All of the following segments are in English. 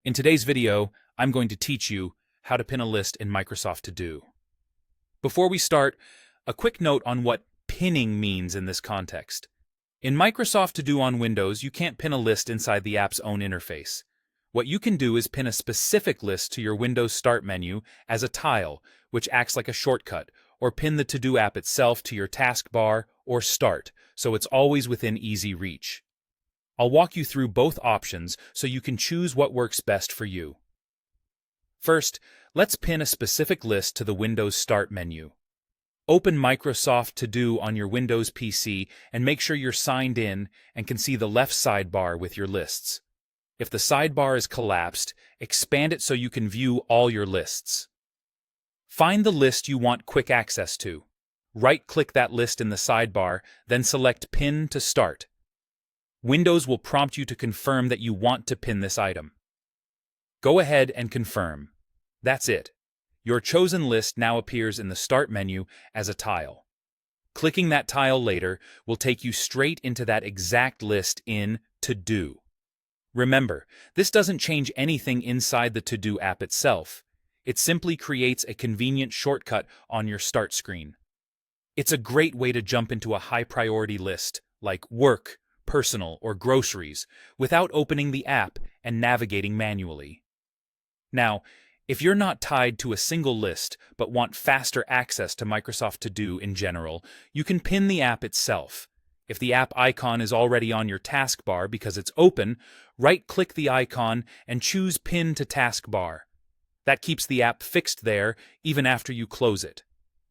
In today's video, I'm going to teach you how to pin a list in Microsoft To Do. Before we start, a quick note on what pinning means in this context. In Microsoft To Do on Windows, you can't pin a list inside the app's own interface. What you can do is pin a specific list to your Windows Start menu as a tile, which acts like a shortcut, or pin the To Do app itself to your taskbar or Start, so it's always within easy reach. I'll walk you through both options so you can choose what works best for you. First, let's pin a specific list to the Windows Start menu. Open Microsoft To Do on your Windows PC and make sure you're signed in and can see the left sidebar with your lists. If the sidebar is collapsed, expand it so you can view all your lists. Find the list you want quick access to. Right-click that list in the sidebar, then select Pin to Start. Windows will prompt you to confirm that you want to pin this item. Go ahead and confirm. That's it. Your chosen list now appears in the Start menu as a tile. Clicking that tile later will take you straight into that exact list in To Do. Remember, this doesn't change anything inside the To Do app itself. It simply creates a convenient shortcut on your Start screen. It's a great way to jump into a high-priority list, like work, personal, or groceries, without opening the app and navigating manually. Now, if you're not tied to a single list but want faster access to Microsoft To Do in general, you can pin the app itself. If the app icon is already on your taskbar because it's open, right-click the icon and choose Pin to Taskbar. That keeps the app fixed there even after you close it.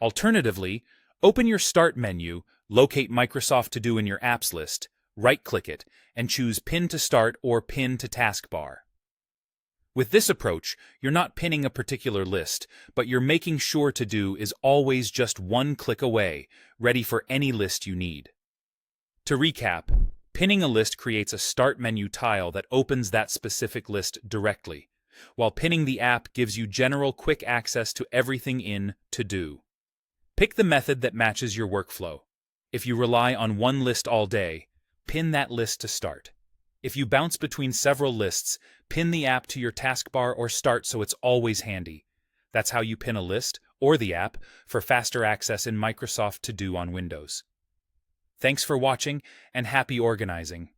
Alternatively, open your Start menu, locate Microsoft To Do in your apps list, right-click it, and choose Pin to Start or Pin to Taskbar. With this approach, you're not pinning a particular list, but you're making sure To Do is always just one click away, ready for any list you need. To recap, pinning a list creates a Start menu tile that opens that specific list directly, while pinning the app gives you general quick access to everything in To Do. Pick the method that matches your workflow. If you rely on one list all day, pin that list to Start. If you bounce between several lists, pin the app to your taskbar or Start so it's always handy. That's how you pin a list, or the app, for faster access in Microsoft To Do on Windows. Thanks for watching, and happy organizing!